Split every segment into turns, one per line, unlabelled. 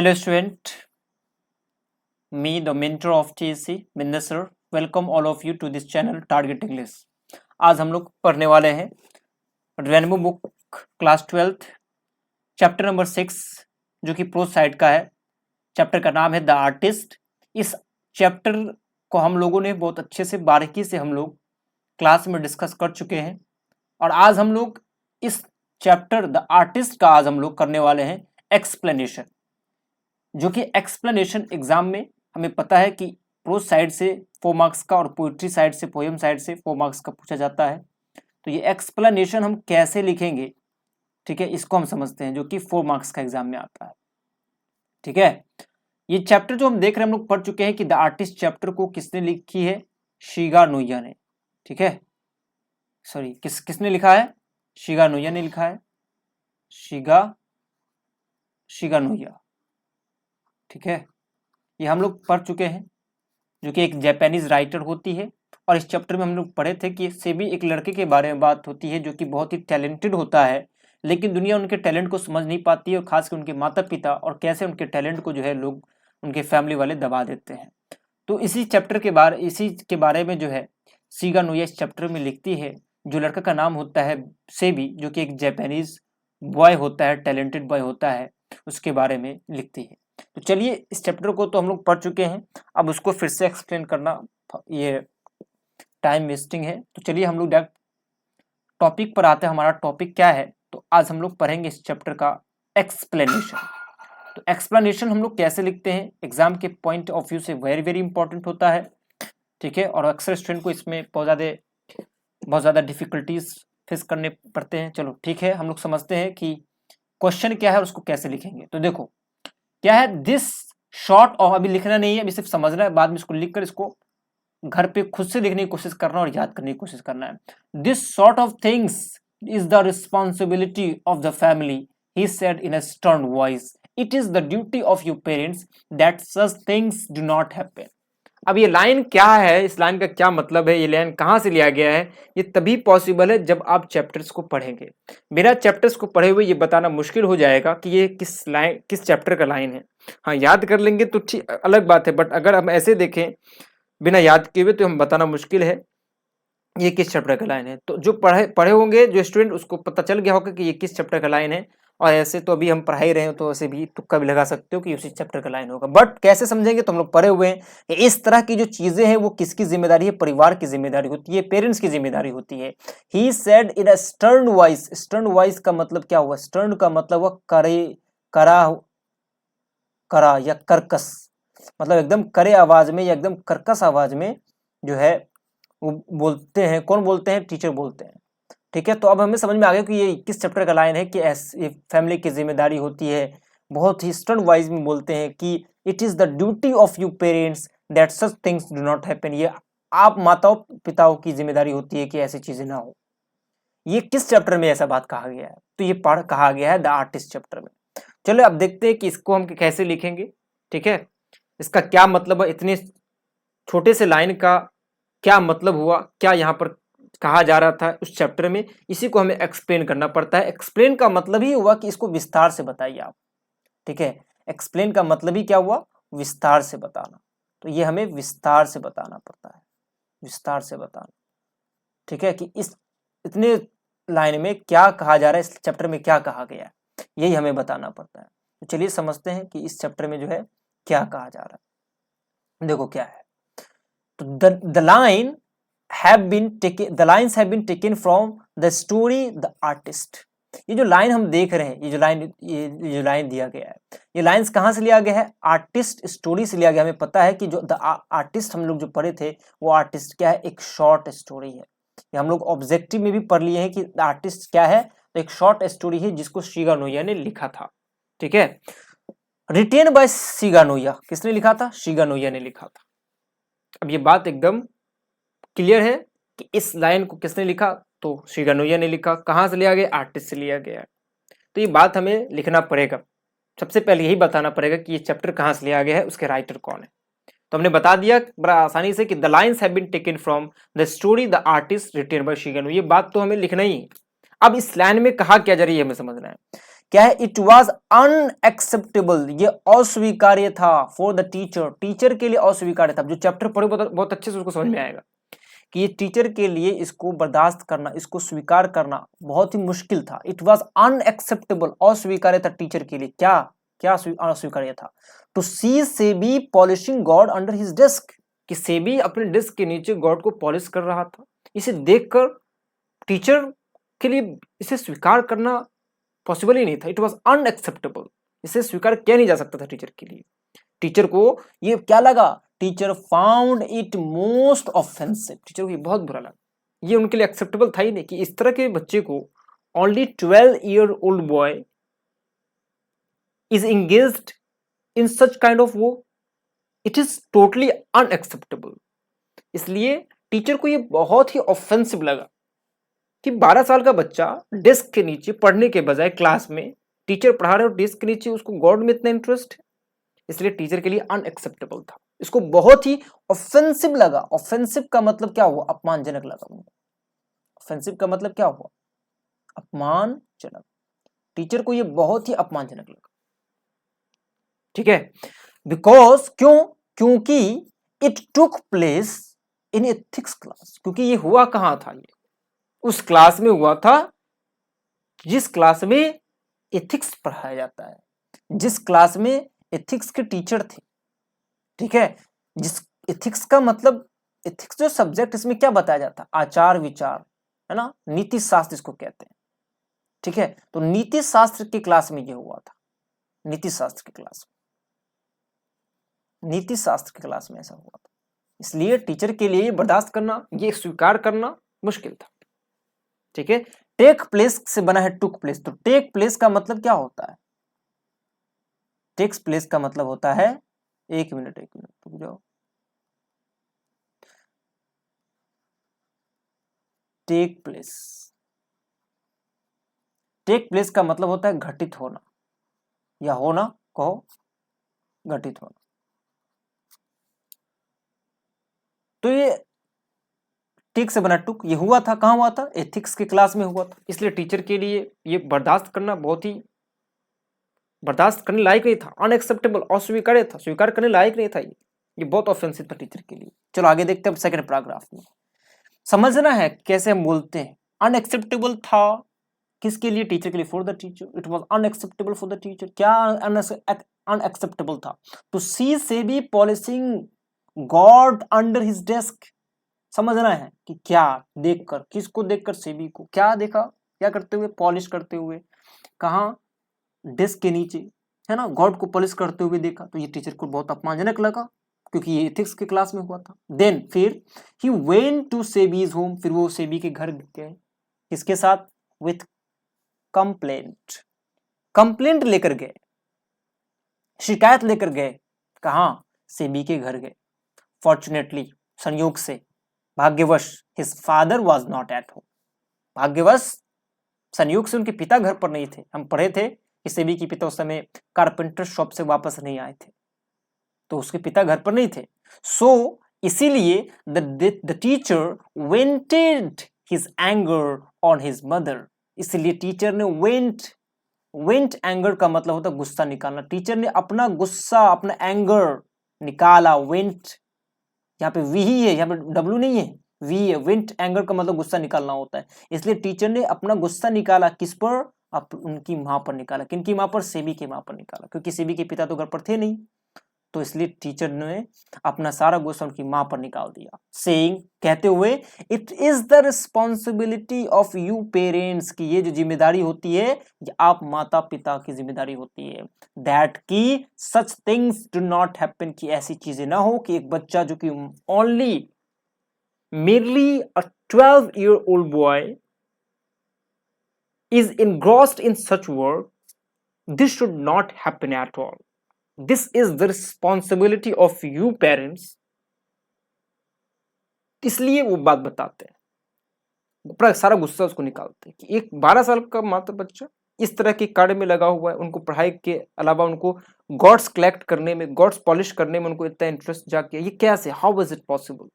Hello student, me the mentor of TSC, Minna sir, welcome all of you to this channel Target English। आज हम लोग पढ़ने वाले हैं rainbow book class 12th chapter number 6 जो कि प्रोज साइड का है। चैप्टर का नाम है द आर्टिस्ट। इस चैप्टर को हम लोगों ने बहुत अच्छे से बारीकी से हम लोग क्लास में डिस्कस कर चुके हैं और आज हम लोग इस चैप्टर द आर्टिस्ट का आज हम लोग करने वाले हैं एक्सप्लेनेशन, जो कि एक्सप्लेनेशन एग्जाम में हमें पता है कि प्रोज साइड से 4 मार्क्स का और पोइट्री साइड से पोएम साइड से 4 मार्क्स का पूछा जाता है। तो ये एक्सप्लेनेशन हम कैसे लिखेंगे, ठीक है, इसको हम समझते हैं, जो कि 4 मार्क्स का एग्जाम में आता है। ठीक है, ये चैप्टर जो हम देख रहे हैं हम लोग पढ़ चुके हैं कि द आर्टिस्ट चैप्टर को किसने लिखी है, शिगा नोया ने। ठीक है, सॉरी किसने लिखा है, शिगा नोया ने लिखा है, शिगा नोया। ठीक है, ये हम लोग पढ़ चुके हैं, जो कि एक जापानीज राइटर होती है। और इस चैप्टर में हम लोग पढ़े थे कि इससे भी एक लड़के के बारे में बात होती है जो कि बहुत ही टैलेंटेड होता है, लेकिन दुनिया उनके टैलेंट को समझ नहीं पाती है और खासकर उनके माता पिता, और कैसे उनके टैलेंट को जो है लोग उनके फैमिली वाले दबा देते हैं। तो इसी के बारे में जो है शिगा नोया इस चैप्टर में लिखती है। जो लड़का का नाम होता है सेबी, जो कि एक जापानीज बॉय होता है, टैलेंटेड बॉय होता है, उसके बारे में लिखती है। तो चलिए, इस चैप्टर को तो हम लोग पढ़ चुके हैं, अब उसको फिर से एक्सप्लेन करना ये टाइम वेस्टिंग है। तो चलिए हम लोग डायरेक्ट टॉपिक पर आते हैं। हमारा टॉपिक क्या है, तो आज हम लोग पढ़ेंगे इस चैप्टर का एक्सप्लेनेशन। तो एक्सप्लेनेशन हम लोग कैसे लिखते हैं, एग्जाम के पॉइंट ऑफ व्यू से वेरी वेरी इंपॉर्टेंट होता है। ठीक है, और अक्सर स्टूडेंट को इसमें बहुत ज़्यादा डिफिकल्टीज फेस करने पड़ते हैं। चलो ठीक है, हम लोग समझते हैं कि क्वेश्चन क्या है और उसको कैसे लिखेंगे। तो देखो क्या है, दिस शॉर्ट ऑफ, अभी लिखना नहीं है, अभी सिर्फ समझना है, बाद में इसको लिखकर इसको घर पे खुद से लिखने की कोशिश करना और याद करने की कोशिश करना है। This sort of things is the responsibility of the family, he said in a stern voice, it is the duty of your parents that such things do not happen. अब ये लाइन क्या है, इस लाइन का क्या मतलब है, ये लाइन कहाँ से लिया गया है, ये तभी पॉसिबल है जब आप चैप्टर्स को पढ़ेंगे। बिना चैप्टर्स को पढ़े हुए ये बताना मुश्किल हो जाएगा कि ये किस चैप्टर का लाइन है। हाँ, याद कर लेंगे तो ठीक अलग बात है, बट अगर हम ऐसे देखें बिना याद किए हुए तो हम बताना मुश्किल है ये किस चैप्टर का लाइन है। तो जो पढ़े होंगे जो स्टूडेंट, उसको पता चल गया होगा कि ये किस चैप्टर का लाइन है। और ऐसे तो अभी हम पढ़ा ही रहे हो, तो ऐसे भी तुक्का भी लगा सकते हो कि उसी चैप्टर का लाइन होगा। बट कैसे समझेंगे, तो हम लोग पढ़े हुए हैं कि इस तरह की जो चीजें हैं वो किसकी जिम्मेदारी है, परिवार की जिम्मेदारी होती है, पेरेंट्स की जिम्मेदारी होती है। He said in a stern voice. Stern voice का मतलब क्या हुआ, स्टर्न का मतलब हुआ करा या कर्कश, मतलब एकदम करे आवाज में या एकदम कर्कश आवाज में जो है वो बोलते हैं। कौन बोलते हैं, टीचर बोलते हैं। ठीक है, तो अब हमें समझ में आ गया कि ये किस चैप्टर का लाइन है कि ऐसी फैमिली की जिम्मेदारी होती है। बहुत ही स्टर्न वाइज में बोलते हैं कि it is the duty of you parents that such things do not happen. ये आप माताओं पिताओं की जिम्मेदारी होती है कि ऐसी चीजें ना हो। ये किस चैप्टर में ऐसा बात कहा गया है, तो ये कहा गया है द आर्टिस्ट चैप्टर में। चलो अब देखते हैं कि इसको हम कैसे लिखेंगे। ठीक है, इसका क्या मतलब है, इतने छोटे से लाइन का क्या मतलब हुआ, क्या यहाँ पर कहा जा रहा था उस चैप्टर में, इसी को हमें एक्सप्लेन करना पड़ता है। एक्सप्लेन का मतलब ही हुआ कि इसको विस्तार से बताइए आप। ठीक है, एक्सप्लेन का मतलब ही क्या हुआ, विस्तार से बताना। तो ये हमें विस्तार से बताना पड़ता है, विस्तार से बताना। ठीक है, कि इस इतने लाइन में क्या कहा जा रहा है, इस चैप्टर में क्या कहा गया है, यही हमें बताना पड़ता है। तो चलिए समझते हैं कि इस चैप्टर में जो है क्या कहा जा रहा है। देखो क्या है, तो the line the lines have been taken from the story the artist। ये जो लाइन हम देख रहे हैं, ये जो लाइन दिया गया है, ये लाइंस कहाँ से लिया गया है, आर्टिस्ट स्टोरी से लिया गया। हमें पता है कि जो द आर्टिस्ट हम लोग जो पढ़े थे, वो आर्टिस्ट क्या है, एक शॉर्ट स्टोरी है। ये हम लोग ऑब्जेक्टिव में भी पढ़ लिए हैं कि द आर्टिस्ट क्या है, तो एक शॉर्ट स्टोरी है जिसको शिगा नोया ने लिखा था। ठीक है, रिटेन बाय शिगा नोया, किसने लिखा था, शिगा नोया ने लिखा था। अब ये बात एकदम क्लियर है कि इस लाइन को किसने लिखा, तो शिगा नोया ने लिखा। कहां से लिया गया, आर्टिस्ट से लिया गया। तो ये बात हमें लिखना पड़ेगा, सबसे पहले यही बताना पड़ेगा कि ये चैप्टर कहां से लिया गया है, उसके राइटर कौन है। तो हमने बता दिया बड़ा आसानी से कि the lines have been taken from the story the artist written by Shiga Naoya. ये बात तो हमें लिखना ही है। अब इस लाइन में कहा क्या जा रही है हमें समझना है क्या है, इट वॉज अनएक्सेप्टेबल, ये अस्वीकार्य था फॉर द टीचर, टीचर के लिए अस्वीकार्य था। जो चैप्टर पढ़े बहुत अच्छे से उसको समझ में आएगा कि ये टीचर के लिए इसको बर्दाश्त करना, इसको स्वीकार करना बहुत ही मुश्किल था। इट वॉज अनएक्सेप्टेबल, अस्वीकार्य था टीचर के लिए। क्या क्या अस्वीकार्य था? To see Seibei polishing gourd under his desk, कि सेबी अपने डेस्क के नीचे गॉड को पॉलिश कर रहा था। इसे देखकर टीचर के लिए इसे स्वीकार करना पॉसिबल ही नहीं था। इट वॉज अनएक्सेप्टेबल, इसे स्वीकार किया नहीं जा सकता था टीचर के लिए। टीचर को ये क्या लगा? Teacher found it most offensive, teacher को ये बहुत बुरा लगा। ये उनके लिए एक्सेप्टेबल था ही नहीं कि इस तरह के बच्चे को, only 12-year-old boy is engaged in such kind of वो, इट इज टोटली अनएक्सेप्टेबल। इसलिए टीचर को ये बहुत ही ऑफेंसिव लगा कि 12 साल का बच्चा डेस्क के नीचे पढ़ने के बजाय क्लास में टीचर पढ़ा रहे हो डेस्क के नीचे, उसको गॉड में इतना इंटरेस्ट है। इसलिए टीचर के लिए अनएक्सेप्टेबल था, इसको बहुत ही ऑफेंसिव लगा। ऑफेंसिव का मतलब क्या हुआ? अपमानजनक लगा। ऑफेंसिव का मतलब क्या हुआ? अपमानजनक। टीचर को यह बहुत ही अपमानजनक लगा, ठीक है। बिकॉज, क्यों? क्योंकि it took place in ethics class, क्योंकि ये हुआ कहां था? ये उस क्लास में हुआ था जिस क्लास में एथिक्स पढ़ाया जाता है, जिस क्लास में एथिक्स के टीचर थे, ठीक है। जिस एथिक्स का मतलब, एथिक्स जो सब्जेक्ट, इसमें क्या बताया जाता है? आचार विचार, है ना, नीति शास्त्र इसको कहते हैं, ठीक है। तो नीति शास्त्र की क्लास में ये हुआ था, नीति शास्त्र की क्लास में, नीति शास्त्र की क्लास में ऐसा हुआ था। इसलिए टीचर के लिए बर्दाश्त करना, ये स्वीकार करना मुश्किल था, ठीक है। टेक प्लेस से बना है टुक प्लेस, तो टेक प्लेस का मतलब क्या होता है? टेक्स प्लेस का मतलब होता है, एक मिनट रुक जाओ। टेक प्लेस, टेक प्लेस का मतलब होता है घटित होना, या होना कहो, घटित होना। तो ये टेक से बना टुक, ये हुआ था, कहां हुआ था? एथिक्स की क्लास में हुआ था। इसलिए टीचर के लिए ये बर्दाश्त करना बहुत ही, बर्दाश्त करने लायक नहीं था, अनएक्सेप्टेबल, अस्वीकार्य था, स्वीकार करने लायक नहीं था। ये बहुत ऑफेंसिव था टीचर के लिए। चलो आगे देखते हैं सेकंड पैराग्राफ में। समझना है कैसे हम बोलते हैं। अनएक्सेप्टेबल था किसके लिए? टीचर के लिए। For the teacher, it was unacceptable for the teacher. क्या अनएक्सेप्टेबल था? To see Seibei polishing gourd under his desk. समझना है कि क्या देखकर, किसको देखकर? सेबी को। क्या देखा? क्या करते हुए? पॉलिश करते हुए। कहा? डेस्क के नीचे, है ना, गॉड को पॉलिश करते हुए देखा। तो ये टीचर को बहुत अपमानजनक लगा, क्योंकि ये एथिक्स की क्लास में हुआ था। देन फिर he went to SEBI's home, फिर वो सेबी के घर गए। किसके साथ? विथ कंप्लेंट, कंप्लेंट लेकर गए, शिकायत लेकर गए। कहां? सेबी के घर गए। फॉर्चुनेटली, संयोग से, भाग्यवश, his father was not at home. भाग्यवश, संयोग से उनके पिता घर पर नहीं थे। हम पढ़े थे कि सेबी के पिता उस समय कारपेंटर शॉप से वापस नहीं आए थे, तो उसके पिता घर पर नहीं थे। सो इसीलिए the teacher vented his anger on his mother. इसलिए टीचर ने वेंट एंगर का मतलब होता है गुस्सा निकालना। टीचर ने अपना गुस्सा, अपना एंगर निकाला। वेंट, यहाँ पे वी ही है, यहाँ पे डब्ल्यू नहीं है, वी है। वेंट एंगर का मतलब गुस्सा निकालना होता है। इसलिए टीचर ने अपना गुस्सा निकाला किस पर? उनकी माँ पर निकाला। किनकी माँ पर? सेबी की माँ पर निकाला, क्योंकि सेबी के पिता तो घर पर थे नहीं। तो इसलिए टीचर ने अपना सारा गुस्सा उनकी माँ पर निकाल दिया। सेइंग, कहते हुए, it is the responsibility of you parents, की ये जो जिम्मेदारी होती है, ये आप माता पिता की जिम्मेदारी होती है, दैट की such things do not happen, की ऐसी चीजें ना हो कि एक बच्चा जो कि only merely a 12-year-old boy is engrossed in such work. This should not happen at all. This is the responsibility of you parents. इसलिए वो बात बताते हैं, अपना सारा गुस्सा उसको निकालते हैं कि एक 12 साल का मात्र बच्चा इस तरह के कार्य में लगा हुआ है। उनको पढ़ाई के अलावा उनको गॉड्स कलेक्ट करने में, गॉड्स पॉलिश करने में उनको इतना इंटरेस्ट जाके, ये कैसे? How is it possible?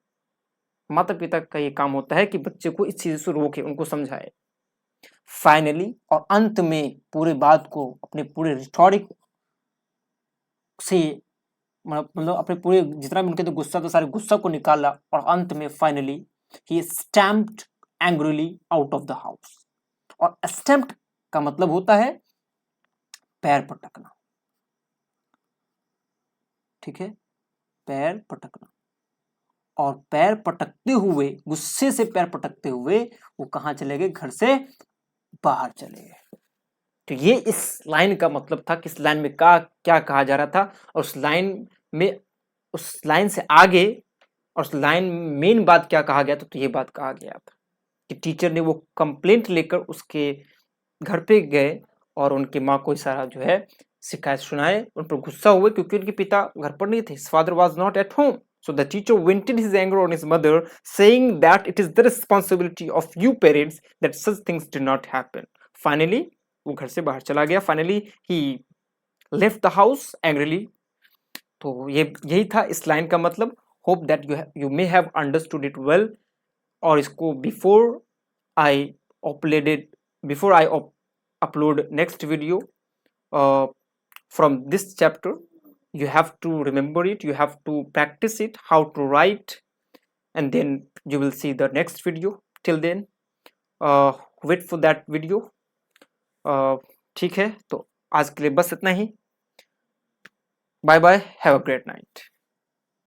माता पिता का ये काम होता है कि बच्चे को इस चीज से रोके, उनको समझाए। फाइनली, और अंत में पूरे बात को अपने पूरे रिटॉरिक से मतलब अपने पूरे जितना भी उनके तो गुस्सा तो सारे गुस्सा को निकाला और अंत में finally he stamped angrily out of the house. और स्टैम्प्ड का मतलब होता है पैर पटकना, ठीक है, पैर पटकना। और पैर पटकते हुए, गुस्से से पैर पटकते हुए वो कहां चले गए? घर से बाहर चले गए। तो ये इस लाइन का मतलब था कि इस लाइन में क्या कहा जा रहा था, और उस लाइन में, उस लाइन से आगे और उस लाइन मेन बात क्या कहा गया था, तो ये बात कहा गया था कि टीचर ने वो कंप्लेंट लेकर उसके घर पे गए और उनकी माँ को सारा जो है शिकायत सुनाए, उन पर गुस्सा हुए क्योंकि उनके पिता घर पर नहीं थे। His father was not at home. So the teacher vented his anger on his mother, saying that it is the responsibility of you parents that such things did not happen. Finally, वो घर से बाहर चला गया। Finally, he left the house angrily. तो ये यही था इस लाइन का मतलब। Hope that you may have understood it well. और इसको before I upload next video from this chapter, you have to remember it, you have to practice it, how to write, and then you will see the next video. Till then, wait for that video. ठीक है, तो आज के लिए बस इतना ही। Bye bye, have a great night.